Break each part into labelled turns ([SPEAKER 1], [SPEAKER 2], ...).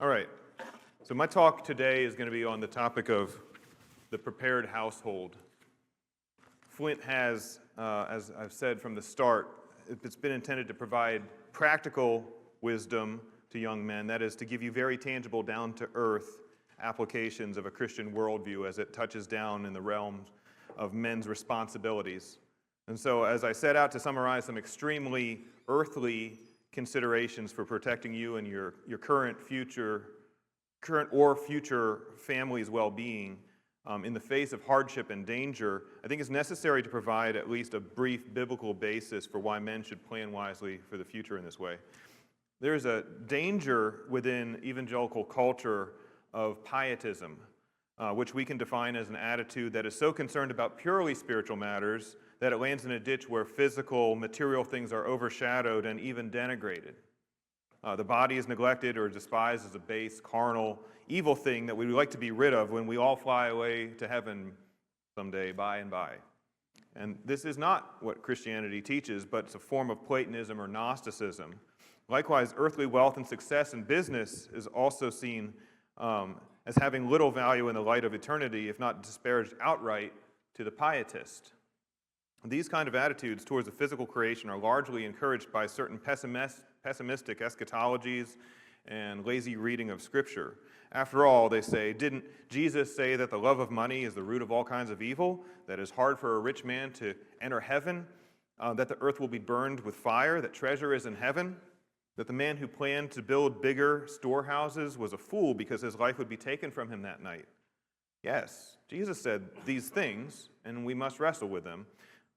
[SPEAKER 1] All right, so my talk today is going to be on the topic of the prepared household. FLINT has, as I've said from the start, it's been intended to provide practical wisdom to young men, that is, to give you very tangible, down-to-earth applications of a Christian worldview as it touches down in the realms of men's responsibilities. And so as I set out to summarize some extremely earthly considerations for protecting you and your current or future family's well-being in the face of hardship and danger, I think it's necessary to provide at least a brief biblical basis for why men should plan wisely for the future in this way. There's a danger within evangelical culture of pietism, which we can define as an attitude that is so concerned about purely spiritual matters that it lands in a ditch where physical, material things are overshadowed and even denigrated. The body is neglected or despised as a base, carnal, evil thing that we would like to be rid of when we all fly away to heaven someday, by and by. And this is not what Christianity teaches, but it's a form of Platonism or Gnosticism. Likewise, earthly wealth and success in business is also seen as having little value in the light of eternity, if not disparaged outright to the pietist. These kind of attitudes towards the physical creation are largely encouraged by certain pessimistic eschatologies and lazy reading of Scripture. After all, they say, didn't Jesus say that the love of money is the root of all kinds of evil, that it's hard for a rich man to enter heaven, that the earth will be burned with fire, that treasure is in heaven, that the man who planned to build bigger storehouses was a fool because his life would be taken from him that night? Yes, Jesus said these things, and we must wrestle with them.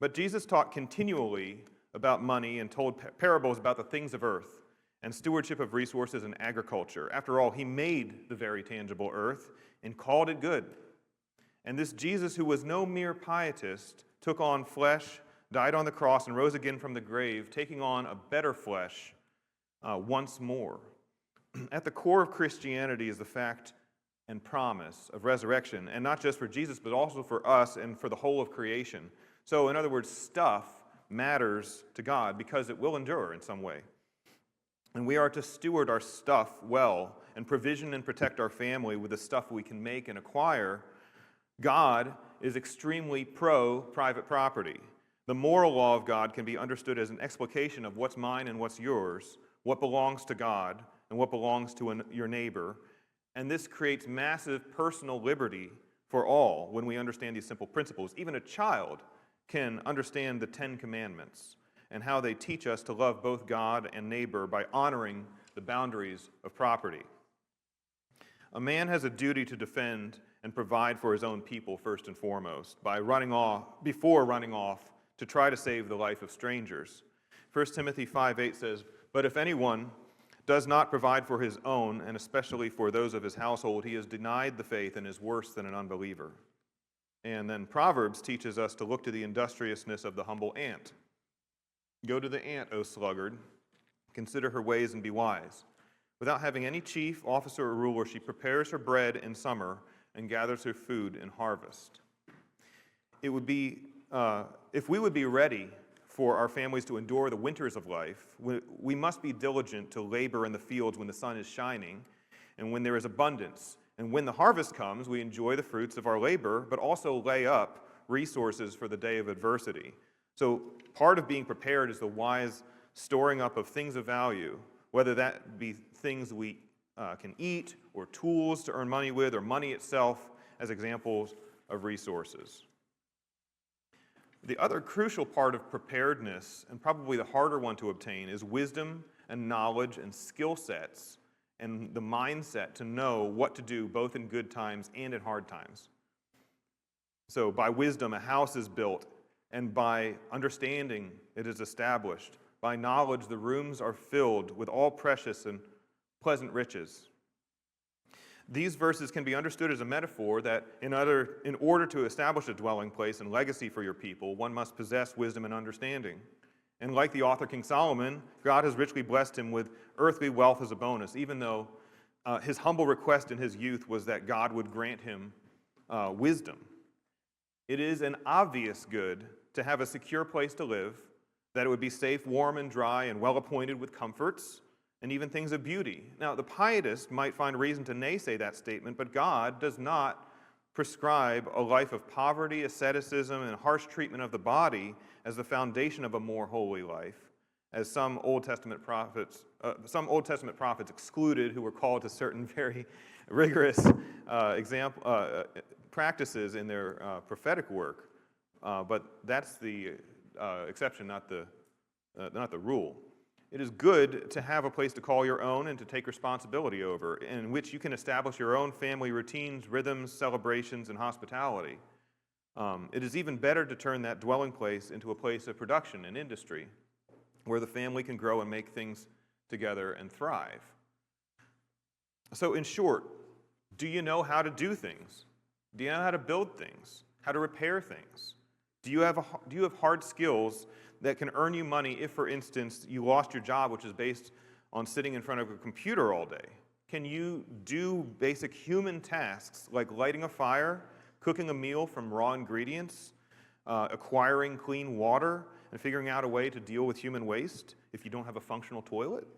[SPEAKER 1] But Jesus taught continually about money and told parables about the things of earth and stewardship of resources and agriculture. After all, he made the very tangible earth and called it good. And this Jesus, who was no mere pietist, took on flesh, died on the cross, and rose again from the grave, taking on a better flesh once more. At the core of Christianity is the fact and promise of resurrection, and not just for Jesus, but also for us and for the whole of creation. So, in other words, stuff matters to God because it will endure in some way. And we are to steward our stuff well and provision and protect our family with the stuff we can make and acquire. God is extremely pro-private property. The moral law of God can be understood as an explication of what's mine and what's yours, what belongs to God and what belongs to your neighbor. And this creates massive personal liberty for all when we understand these simple principles. Even a child can understand the Ten Commandments and how they teach us to love both God and neighbor by honoring the boundaries of property. A man has a duty to defend and provide for his own people first and foremost before running off to try to save the life of strangers. 1 Timothy 5:8 says, "But if anyone does not provide for his own, and especially for those of his household, he has denied the faith and is worse than an unbeliever." And then Proverbs teaches us to look to the industriousness of the humble ant. "Go to the ant, O sluggard, consider her ways and be wise. Without having any chief, officer, or ruler, she prepares her bread in summer and gathers her food in harvest." It would be, if we would be ready for our families to endure the winters of life, we must be diligent to labor in the fields when the sun is shining and when there is abundance. And when the harvest comes, we enjoy the fruits of our labor, but also lay up resources for the day of adversity. So part of being prepared is the wise storing up of things of value, whether that be things we can eat or tools to earn money with or money itself as examples of resources. The other crucial part of preparedness, and probably the harder one to obtain, is wisdom and knowledge and skill sets and the mindset to know what to do both in good times and in hard times. So by wisdom, a house is built, and by understanding, it is established. By knowledge, the rooms are filled with all precious and pleasant riches. These verses can be understood as a metaphor that in order to establish a dwelling place and legacy for your people, one must possess wisdom and understanding. And like the author King Solomon, God has richly blessed him with earthly wealth as a bonus, even though his humble request in his youth was that God would grant him wisdom. It is an obvious good to have a secure place to live, that it would be safe, warm, and dry, and well appointed with comforts, and even things of beauty. Now, the pietist might find reason to naysay that statement, but God does not prescribe a life of poverty, asceticism, and harsh treatment of the body as the foundation of a more holy life, as some Old Testament prophets excluded who were called to certain very rigorous practices in their prophetic work. But that's the exception, not the rule. It is good to have a place to call your own and to take responsibility over, in which you can establish your own family routines, rhythms, celebrations, and hospitality. It is even better to turn that dwelling place into a place of production and industry, where the family can grow and make things together and thrive. So in short, do you know how to do things? Do you know how to build things? How to repair things? Do you have hard skills that can earn you money if, for instance, you lost your job, which is based on sitting in front of a computer all day? Can you do basic human tasks like lighting a fire, cooking a meal from raw ingredients, acquiring clean water, and figuring out a way to deal with human waste if you don't have a functional toilet?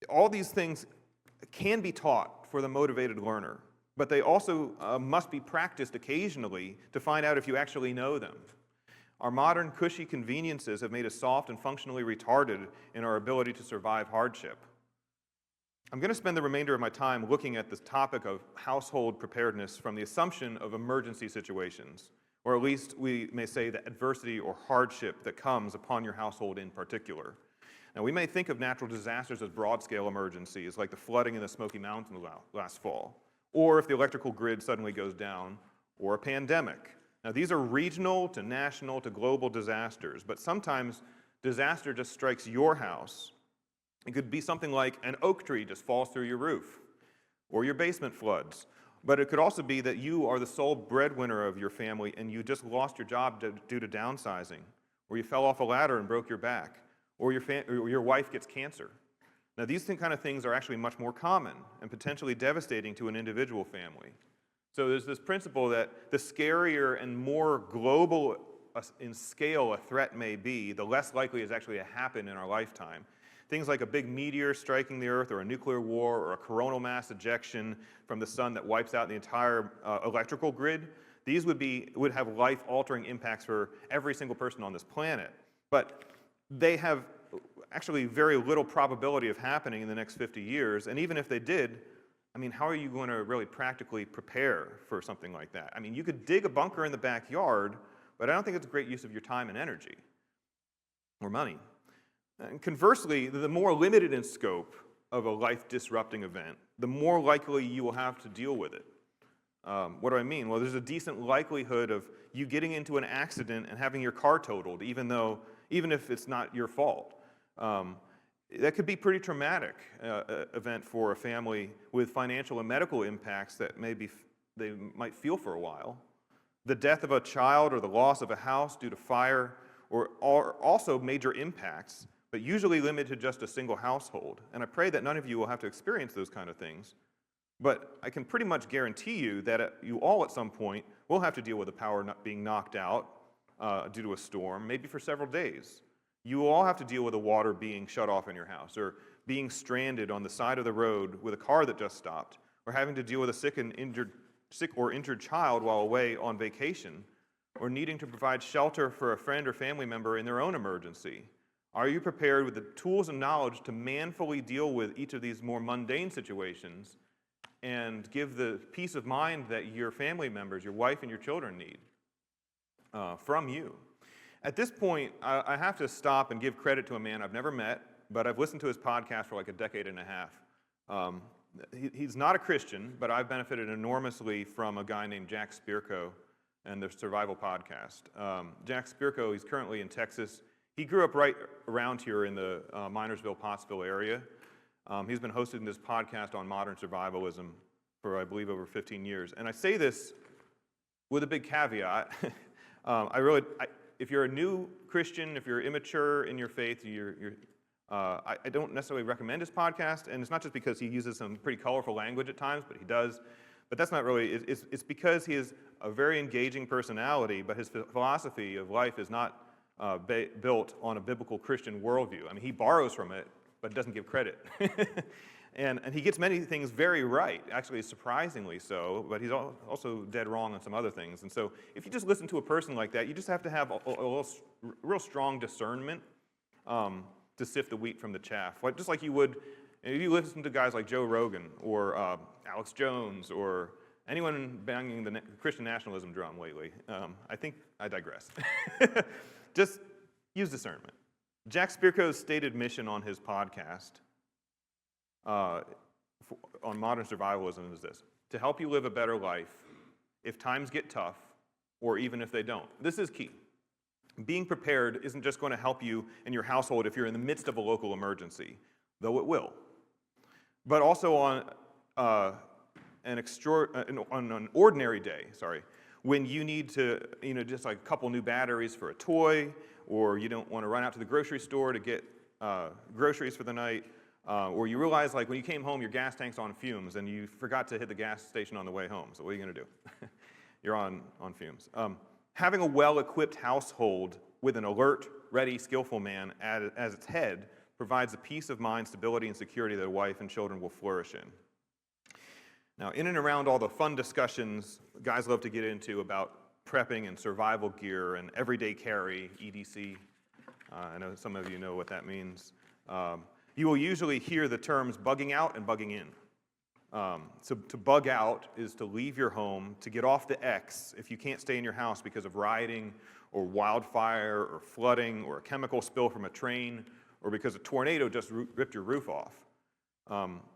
[SPEAKER 1] All these things can be taught for the motivated learner, but they also must be practiced occasionally to find out if you actually know them. Our modern cushy conveniences have made us soft and functionally retarded in our ability to survive hardship. I'm going to spend the remainder of my time looking at this topic of household preparedness from the assumption of emergency situations, or at least we may say the adversity or hardship that comes upon your household in particular. Now, we may think of natural disasters as broad-scale emergencies, like the flooding in the Smoky Mountains last fall, or if the electrical grid suddenly goes down, or a pandemic. Now, these are regional to national to global disasters, but sometimes disaster just strikes your house. It could be something like an oak tree just falls through your roof, or your basement floods. But it could also be that you are the sole breadwinner of your family and you just lost your job due to downsizing, or you fell off a ladder and broke your back, or your wife gets cancer. Now, these kind of things are actually much more common and potentially devastating to an individual family. So there's this principle that the scarier and more global in scale a threat may be, the less likely it is actually to happen in our lifetime. Things like a big meteor striking the Earth, or a nuclear war, or a coronal mass ejection from the sun that wipes out the entire electrical grid, these would have life-altering impacts for every single person on this planet. But they have actually very little probability of happening in the next 50 years, and even if they did, I mean, how are you going to really practically prepare for something like that? I mean, you could dig a bunker in the backyard, but I don't think it's a great use of your time and energy, or money. And conversely, the more limited in scope of a life-disrupting event, the more likely you will have to deal with it. What do I mean? Well, there's a decent likelihood of you getting into an accident and having your car totaled, even if it's not your fault. That could be pretty traumatic event for a family with financial and medical impacts that they might feel for a while. The death of a child or the loss of a house due to fire are also major impacts, but usually limited to just a single household. And I pray that none of you will have to experience those kind of things. But I can pretty much guarantee you that you all at some point will have to deal with the power being knocked out due to a storm, maybe for several days. You will all have to deal with the water being shut off in your house, or being stranded on the side of the road with a car that just stopped, or having to deal with a sick or injured child while away on vacation, or needing to provide shelter for a friend or family member in their own emergency. Are you prepared with the tools and knowledge to manfully deal with each of these more mundane situations and give the peace of mind that your family members, your wife and your children need from you? At this point, I have to stop and give credit to a man I've never met, but I've listened to his podcast for like a decade and a half. He's not a Christian, but I've benefited enormously from a guy named Jack Spirko and the Survival Podcast. Jack Spirko, he's currently in Texas. He grew up right around here in the Minersville, Pottsville area. He's been hosting this podcast on modern survivalism for, I believe, over 15 years. And I say this with a big caveat. If you're a new Christian, if you're immature in your faith, I don't necessarily recommend his podcast, and it's not just because he uses some pretty colorful language at times, but he does. But that's not really, it's because he is a very engaging personality, but his philosophy of life is not built on a biblical Christian worldview. I mean, he borrows from it, but doesn't give credit. And he gets many things very right, actually surprisingly so, but he's also dead wrong on some other things. And so if you just listen to a person like that, you just have to have a real strong discernment to sift the wheat from the chaff. Just like you would if you listen to guys like Joe Rogan or Alex Jones or anyone banging the Christian nationalism drum lately. I think I digress. Just use discernment. Jack Spirko's stated mission on his podcast on modern survivalism is this: to help you live a better life if times get tough or even if they don't. This is key. Being prepared isn't just going to help you in your household if you're in the midst of a local emergency, though it will, but also on an ordinary day, when you need to, just like a couple new batteries for a toy, or you don't want to run out to the grocery store to get groceries for the night, or you realize like when you came home your gas tank's on fumes and you forgot to hit the gas station on the way home. So what are you going to do? You're on fumes. Having a well-equipped household with an alert, ready, skillful man as its head provides the peace of mind, stability, and security that a wife and children will flourish in. Now, in and around all the fun discussions guys love to get into about prepping and survival gear and everyday carry, EDC, I know some of you know what that means, you will usually hear the terms bugging out and bugging in. So to bug out is to leave your home, to get off the X if you can't stay in your house because of rioting or wildfire or flooding or a chemical spill from a train or because a tornado just ripped your roof off.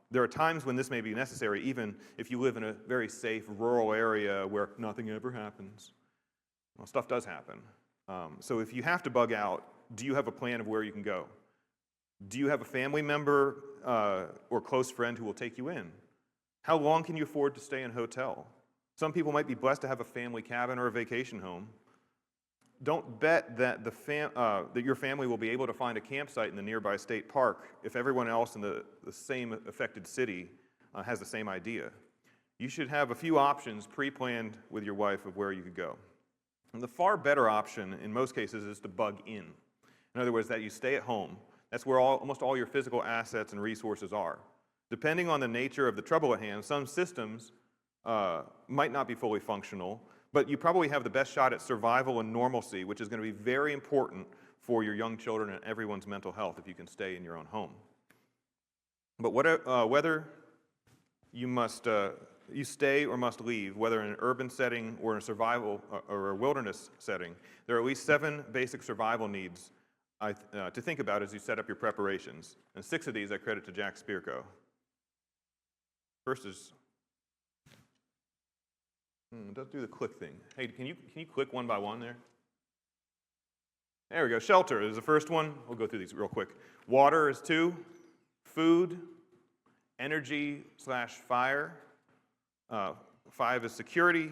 [SPEAKER 1] There are times when this may be necessary, even if you live in a very safe rural area where nothing ever happens. Well, stuff does happen. So if you have to bug out, do you have a plan of where you can go? Do you have a family member or close friend who will take you in? How long can you afford to stay in a hotel? Some people might be blessed to have a family cabin or a vacation home. Don't bet that that your family will be able to find a campsite in the nearby state park if everyone else in the same affected city has the same idea. You should have a few options pre-planned with your wife of where you could go. And the far better option in most cases is to bug in. In other words, that you stay at home. That's where almost all your physical assets and resources are. Depending on the nature of the trouble at hand, some systems might not be fully functional, but you probably have the best shot at survival and normalcy, which is going to be very important for your young children and everyone's mental health if you can stay in your own home. But whether you stay or must leave, whether in an urban setting or in a survival or a wilderness setting, there are at least 7 basic survival needs to think about as you set up your preparations. And 6 of these I credit to Jack Spirko. First is, don't do the click thing. Hey, can you click one by one there? There we go. Shelter is the first one. We'll go through these real quick. Water is 2. Food, energy/fire. 5 is security.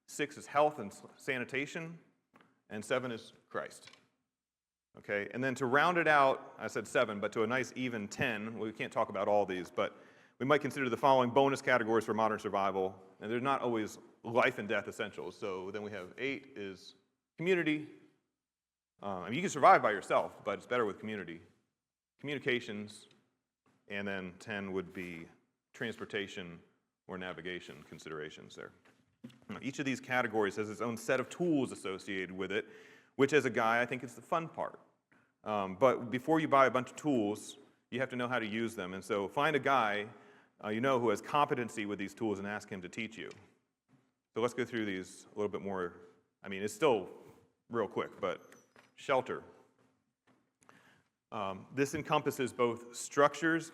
[SPEAKER 1] 6 is health and sanitation. And 7 is Christ. Okay, and then to round it out, I said 7, but to a nice even 10, we can't talk about all these, but we might consider the following bonus categories for modern survival, and they're not always life and death essentials. So then we have 8 is community. You can survive by yourself, but it's better with community. Communications, and then 10 would be transportation or navigation considerations there. Each of these categories has its own set of tools associated with it, which as a guy, I think is the fun part. But before you buy a bunch of tools, you have to know how to use them. And so find a guy who has competency with these tools and ask him to teach you. So let's go through these a little bit more. It's still real quick, but shelter. This encompasses both structures.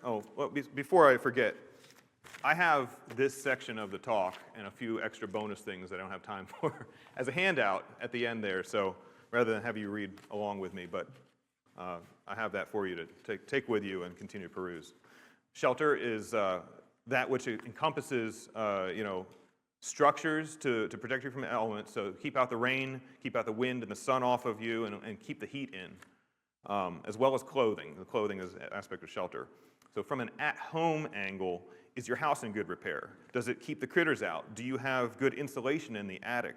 [SPEAKER 1] Before I forget, I have this section of the talk and a few extra bonus things that I don't have time for as a handout at the end there. So rather than have you read along with me, but I have that for you to take with you and continue to peruse. Shelter is that which encompasses, structures to protect you from elements. So keep out the rain, keep out the wind and the sun off of you, and keep the heat in, as well as clothing. The clothing is an aspect of shelter. So from an at-home angle, is your house in good repair? Does it keep the critters out? Do you have good insulation in the attic?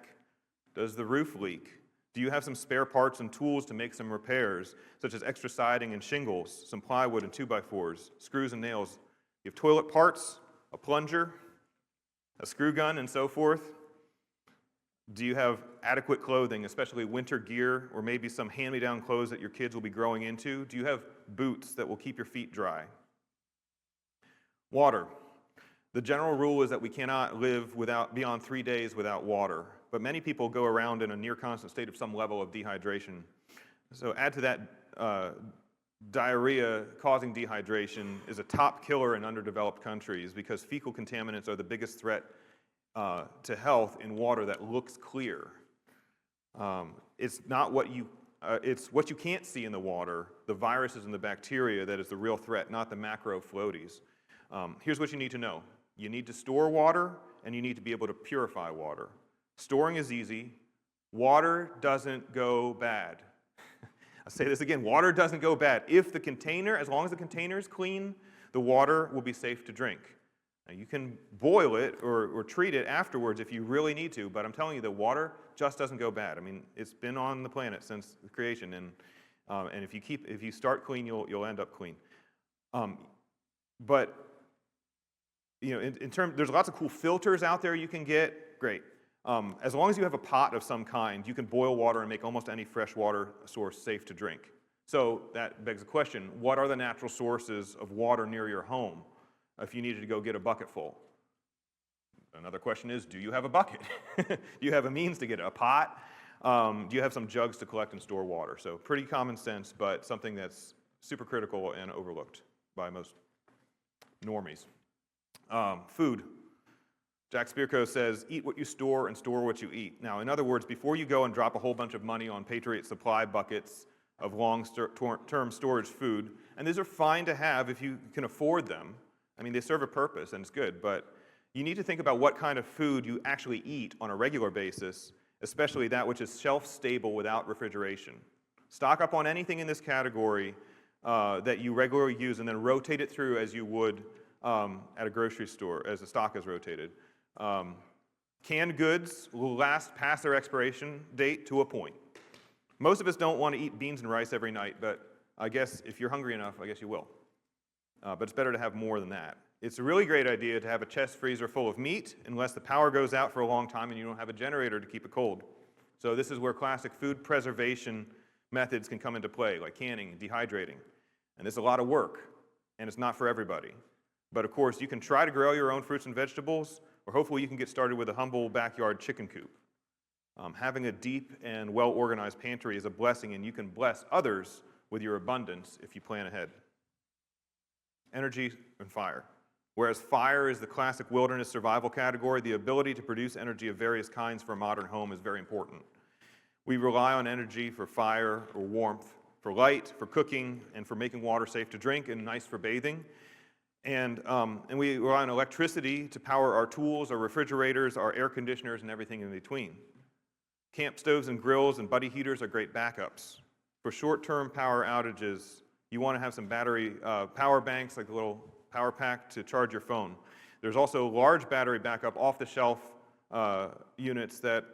[SPEAKER 1] Does the roof leak? Do you have some spare parts and tools to make some repairs, such as extra siding and shingles, some plywood and 2x4s, screws and nails? You have toilet parts, a plunger, a screw gun, and so forth? Do you have adequate clothing, especially winter gear, or maybe some hand-me-down clothes that your kids will be growing into? Do you have boots that will keep your feet dry? Water. The general rule is that we cannot live beyond 3 days without water, but many people go around in a near constant state of some level of dehydration. So add to that diarrhea causing dehydration is a top killer in underdeveloped countries because fecal contaminants are the biggest threat to health in water that looks clear. It's what you can't see in the water, the viruses and the bacteria, that is the real threat, not the macro floaties. Here's what you need to know. You need to store water, and you need to be able to purify water. Storing is easy. Water doesn't go bad. I'll say this again, water doesn't go bad. If the container, as long as the container is clean, the water will be safe to drink. Now, you can boil it or treat it afterwards if you really need to, but I'm telling you that water just doesn't go bad. I mean, it's been on the planet since creation, and if you start clean, you'll end up clean. But you know, there's lots of cool filters out there you can get. Great. As long as you have a pot of some kind, you can boil water and make almost any fresh water source safe to drink. So that begs the question, what are the natural sources of water near your home if you needed to go get a bucket full? Another question is, do you have a bucket? Do you have a means to get a pot? Do you have some jugs to collect and store water? So pretty common sense, but something that's super critical and overlooked by most normies. Food. Jack Spirko says, eat what you store and store what you eat. Now, in other words, before you go and drop a whole bunch of money on Patriot Supply buckets of long-term storage food, and these are fine to have if you can afford them. I mean, they serve a purpose and it's good, but you need to think about what kind of food you actually eat on a regular basis, especially that which is shelf-stable without refrigeration. Stock up on anything in this category that you regularly use and then rotate it through as you would at a grocery store, as the stock is rotated. Canned goods will last past their expiration date to a point. Most of us don't want to eat beans and rice every night, but I guess if you're hungry enough, I guess you will. But it's better to have more than that. It's a really great idea to have a chest freezer full of meat unless the power goes out for a long time and you don't have a generator to keep it cold. So this is where classic food preservation methods can come into play, like canning and dehydrating. And this is a lot of work, and it's not for everybody. But of course, you can try to grow your own fruits and vegetables, or hopefully you can get started with a humble backyard chicken coop. Having a deep and well-organized pantry is a blessing, and you can bless others with your abundance if you plan ahead. Energy and fire. Whereas fire is the classic wilderness survival category, the ability to produce energy of various kinds for a modern home is very important. We rely on energy for fire or warmth, for light, for cooking, and for making water safe to drink and nice for bathing. And we rely on electricity to power our tools, our refrigerators, our air conditioners, and everything in between. Camp stoves and grills and buddy heaters are great backups. For short-term power outages, you want to have some battery power banks, like a little power pack to charge your phone. There's also large battery backup off-the-shelf units that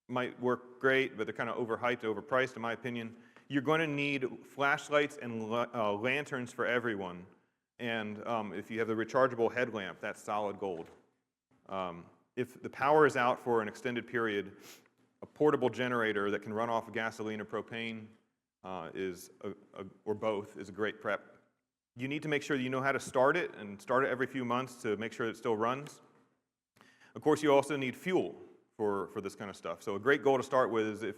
[SPEAKER 1] might work great, but they're kind of overhyped, overpriced, in my opinion. You're going to need flashlights and lanterns for everyone. And if you have the rechargeable headlamp, that's solid gold. If the power is out for an extended period, a portable generator that can run off of gasoline or propane or both is a great prep. You need to make sure that you know how to start it and start it every few months to make sure it still runs. Of course, you also need fuel for this kind of stuff. So a great goal to start with is, if,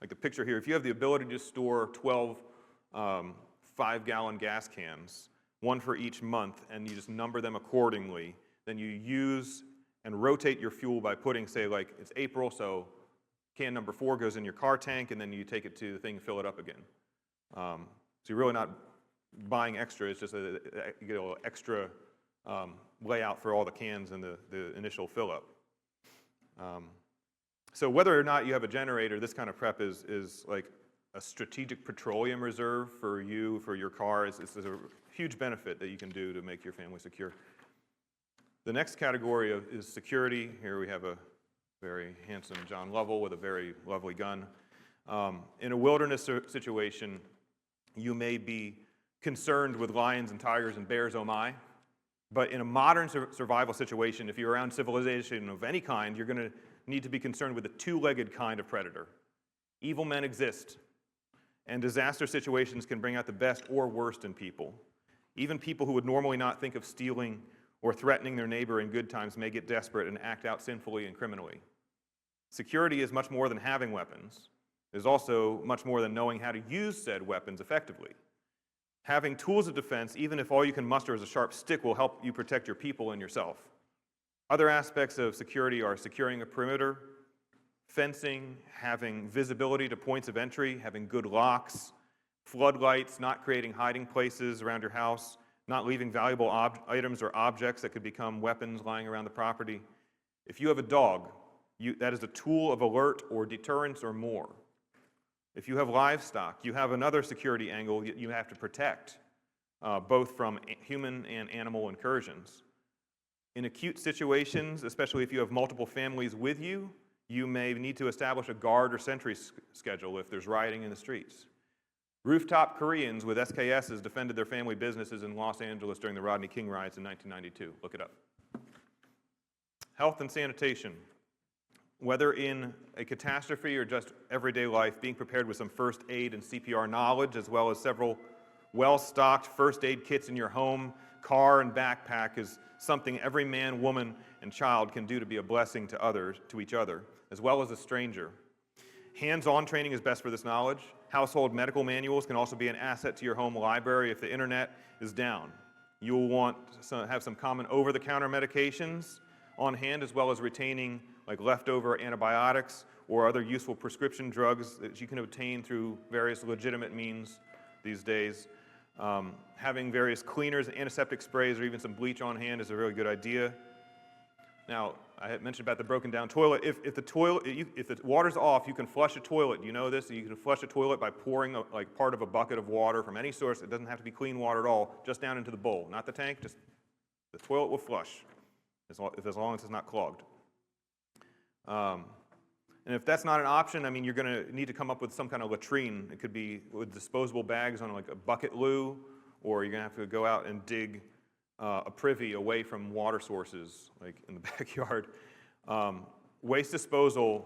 [SPEAKER 1] like the picture here, if you have the ability to store 12 5-gallon gas cans, one for each month, and you just number them accordingly, then you use and rotate your fuel by putting, say, like it's April, so can number 4 goes in your car tank, and then you take it to the thing and fill it up again. So you're really not buying extra, it's just you get a little extra layout for all the cans and the initial fill up. So whether or not you have a generator, this kind of prep is like a strategic petroleum reserve for you, for your car. It's a huge benefit that you can do to make your family secure. The next category is security. Here we have a very handsome John Lovell with a very lovely gun. In a wilderness situation, you may be concerned with lions and tigers and bears, oh my. But in a modern survival situation, if you're around civilization of any kind, you're going to need to be concerned with a two-legged kind of predator. Evil men exist, and disaster situations can bring out the best or worst in people. Even people who would normally not think of stealing or threatening their neighbor in good times may get desperate and act out sinfully and criminally. Security is much more than having weapons. It is also much more than knowing how to use said weapons effectively. Having tools of defense, even if all you can muster is a sharp stick, will help you protect your people and yourself. Other aspects of security are securing a perimeter, fencing, having visibility to points of entry, having good locks, floodlights, not creating hiding places around your house, not leaving valuable items or objects that could become weapons lying around the property. If you have a dog, that is a tool of alert or deterrence or more. If you have livestock, you have another security angle you have to protect, both from human and animal incursions. In acute situations, especially if you have multiple families with you, you may need to establish a guard or sentry schedule if there's rioting in the streets. Rooftop Koreans with SKSs defended their family businesses in Los Angeles during the Rodney King riots in 1992. Look it up. Health and sanitation. Whether in a catastrophe or just everyday life, being prepared with some first aid and CPR knowledge, as well as several well-stocked first aid kits in your home, car, and backpack is something every man, woman, and child can do to be a blessing to others, to each other, as well as a stranger. Hands-on training is best for this knowledge. Household medical manuals can also be an asset to your home library if the internet is down. You'll want to have some common over-the-counter medications on hand, as well as retaining like leftover antibiotics or other useful prescription drugs that you can obtain through various legitimate means these days. Having various cleaners, antiseptic sprays, or even some bleach on hand is a really good idea. Now, I had mentioned about the broken down toilet. If the water's off, you can flush a toilet. You know this? You can flush a toilet by pouring like part of a bucket of water from any source. It doesn't have to be clean water at all, just down into the bowl, not the tank. Just the toilet will flush as long as it's not clogged. And if that's not an option, I mean, you're going to need to come up with some kind of latrine. It could be with disposable bags on like a bucket loo, or you're going to have to go out and dig a privy away from water sources, like in the backyard. Waste disposal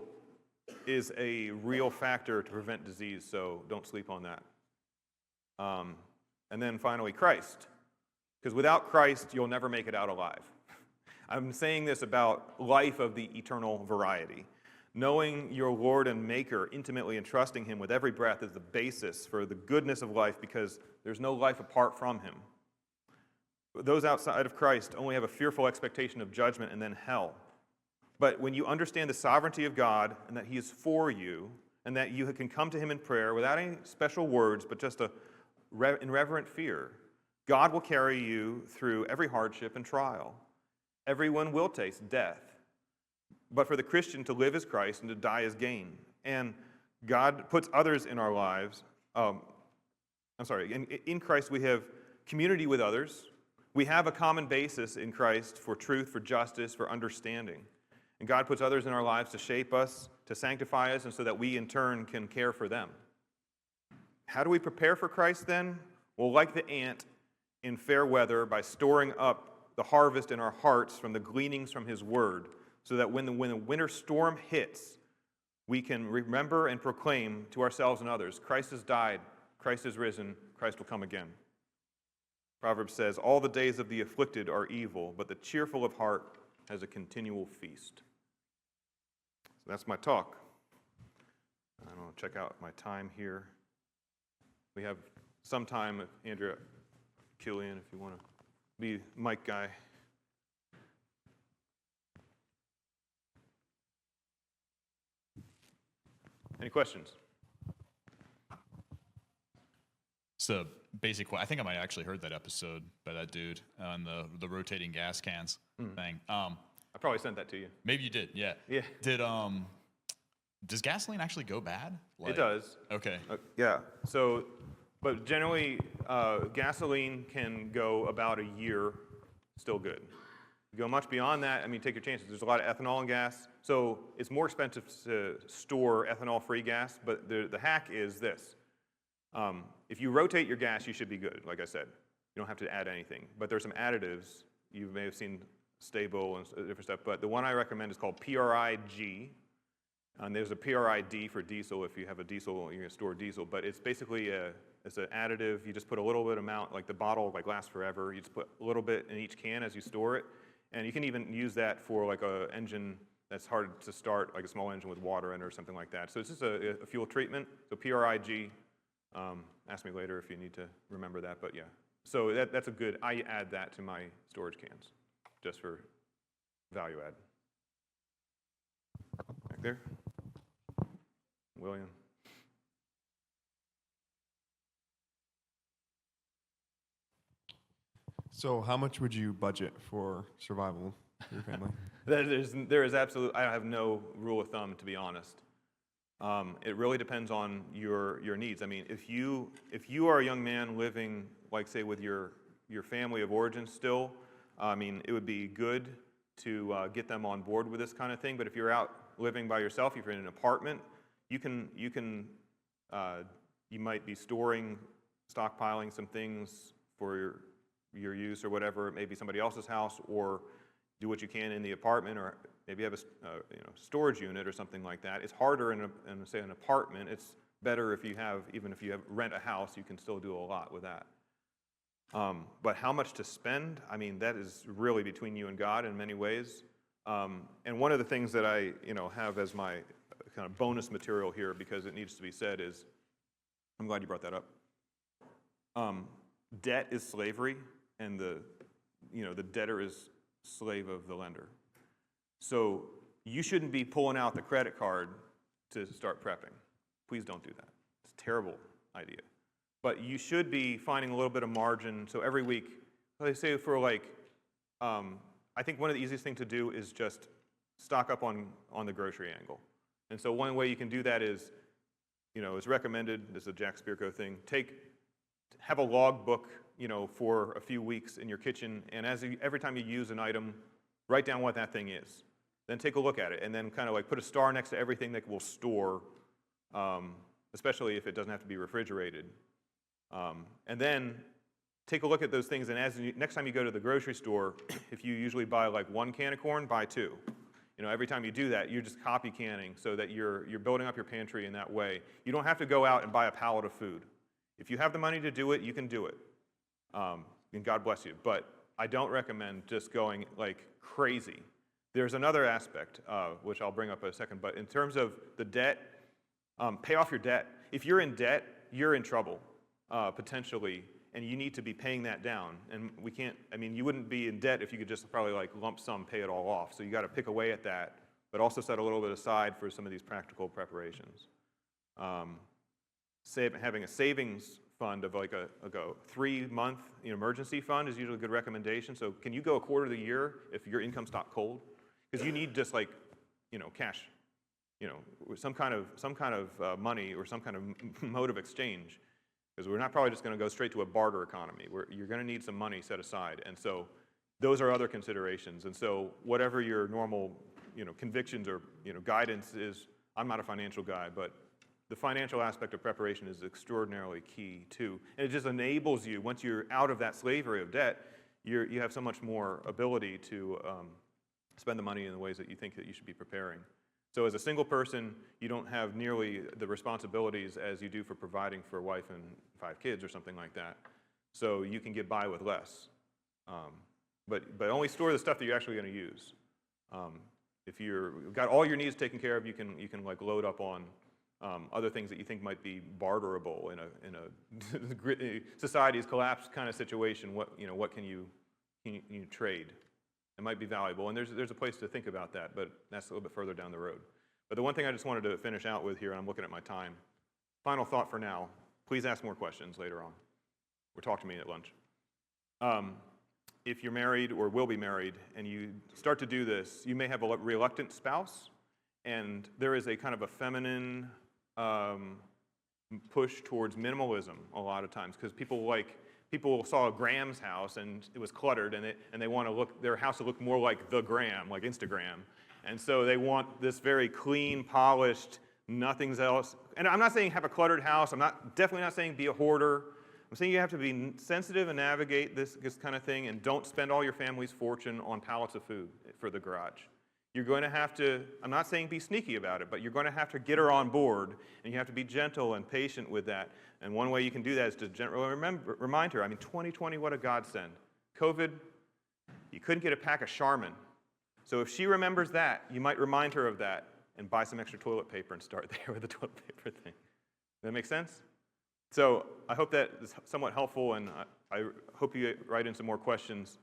[SPEAKER 1] is a real factor to prevent disease, so don't sleep on that. And then finally, Christ. Because without Christ, you'll never make it out alive. I'm saying this about life of the eternal variety. Knowing your Lord and Maker intimately and trusting Him with every breath is the basis for the goodness of life, because there's no life apart from Him. Those outside of Christ only have a fearful expectation of judgment and then hell. But when you understand the sovereignty of God and that He is for you, and that you can come to Him in prayer without any special words, but just in reverent fear, God will carry you through every hardship and trial. Everyone will taste death. But for the Christian, to live is Christ and to die is gain. And God puts others in our lives. In Christ we have community with others. We have a common basis in Christ for truth, for justice, for understanding. And God puts others in our lives to shape us, to sanctify us, and so that we in turn can care for them. How do we prepare for Christ then? Well, like the ant in fair weather, by storing up the harvest in our hearts from the gleanings from His Word, so that when the winter storm hits, we can remember and proclaim to ourselves and others, Christ has died, Christ has risen, Christ will come again. Proverbs says, all the days of the afflicted are evil, but the cheerful of heart has a continual feast. So that's my talk. I don't know, check out my time here. We have some time, Andrea, Killian, if you want to be mic guy. Any questions?
[SPEAKER 2] So basic, I think I might have actually heard that episode by that dude on the rotating gas cans thing.
[SPEAKER 1] I probably sent that to you.
[SPEAKER 2] Maybe you did, yeah.
[SPEAKER 1] Yeah.
[SPEAKER 2] Does gasoline actually go bad?
[SPEAKER 1] It does.
[SPEAKER 2] Okay.
[SPEAKER 1] Yeah. So, but generally, gasoline can go about a year still good. You go much beyond that, I mean, take your chances. There's a lot of ethanol in gas, so it's more expensive to store ethanol-free gas, but the hack is this. If you rotate your gas, you should be good, like I said. You don't have to add anything. But there's some additives. You may have seen Stable and different stuff, but the one I recommend is called PRIG. And there's a PRID for diesel if you have a diesel, you're going to store diesel. But it's basically it's an additive. You just put a little bit amount, like the bottle like lasts forever. You just put a little bit in each can as you store it. And you can even use that for like an engine that's hard to start, like a small engine with water in it or something like that. So it's just a fuel treatment. So PRIG. Ask me later if you need to remember that, but yeah. So that's a good, I add that to my storage cans, just for value add. Back there. William.
[SPEAKER 3] So how much would you budget for survival for your family?
[SPEAKER 1] There is absolutely, I have no rule of thumb, to be honest. It really depends on your needs. I mean, if you are a young man living, like say, with your family of origin still, I mean, it would be good to get them on board with this kind of thing. But if you're out living by yourself, if you're in an apartment, you might be stockpiling some things for your use or whatever. It may be somebody else's house, or do what you can in the apartment, or maybe have a storage unit or something like that. It's harder in say an apartment. It's better if you have, even if you rent a house, you can still do a lot with that. But how much to spend? I mean, that is really between you and God in many ways. And one of the things that I have as my kind of bonus material here, because it needs to be said, is, I'm glad you brought that up. Debt is slavery, and the debtor is slave of the lender. So you shouldn't be pulling out the credit card to start prepping. Please don't do that. It's a terrible idea. But you should be finding a little bit of margin. So every week, let's say for like, I think one of the easiest things to do is just stock up on the grocery angle. And so one way you can do that is, it's recommended, this is a Jack Spirko thing, have a log book, for a few weeks in your kitchen, and every time you use an item, write down what that thing is. Then take a look at it, and then kind of like put a star next to everything that will store, especially if it doesn't have to be refrigerated. And then take a look at those things, and next time you go to the grocery store, if you usually buy like 1 can of corn, buy 2. Every time you do that, you're just copy canning so that you're building up your pantry in that way. You don't have to go out and buy a pallet of food. If you have the money to do it, you can do it. And God bless you. But I don't recommend just going like crazy. There's another aspect, which I'll bring up in a second, but in terms of the debt, pay off your debt. If you're in debt, you're in trouble, potentially, and you need to be paying that down. And you wouldn't be in debt if you could just probably like lump sum pay it all off. So you got to pick away at that, but also set a little bit aside for some of these practical preparations. Having a savings fund of like a 3-month emergency fund is usually a good recommendation. So can you go a quarter of the year if your income stopped cold? Because you need just like, cash, some kind of money or some kind of mode of exchange. Because we're not probably just going to go straight to a barter economy. You're going to need some money set aside. And so those are other considerations. And so whatever your normal, convictions or, guidance is, I'm not a financial guy, but the financial aspect of preparation is extraordinarily key too. And it just enables you, once you're out of that slavery of debt, you have so much more ability to spend the money in the ways that you think that you should be preparing. So as a single person, you don't have nearly the responsibilities as you do for providing for a wife and 5 kids or something like that. So you can get by with less. But only store the stuff that you're actually going to use. If you've got all your needs taken care of, you can like load up on other things that you think might be barterable in a society's collapse kind of situation. What can you trade? It might be valuable, and there's a place to think about that, but that's a little bit further down the road. But the one thing I just wanted to finish out with here, and I'm looking at my time, final thought for now, please ask more questions later on, or talk to me at lunch. If you're married or will be married, and you start to do this, you may have a reluctant spouse, and there is a kind of a feminine push towards minimalism a lot of times, because people people saw a Graham's house and it was cluttered and they want to look, their house to look more like the Graham, like Instagram. And so they want this very clean, polished, nothing's else. And I'm not saying have a cluttered house. Definitely not saying be a hoarder. I'm saying you have to be sensitive and navigate this kind of thing, and don't spend all your family's fortune on pallets of food for the garage. You're going to have to, I'm not saying be sneaky about it, but you're going to have to get her on board, and you have to be gentle and patient with that. And one way you can do that is to gently remind her, 2020, what a godsend. COVID, you couldn't get a pack of Charmin. So if she remembers that, you might remind her of that and buy some extra toilet paper and start there with the toilet paper thing. Does that make sense? So I hope that is somewhat helpful, and I hope you write in some more questions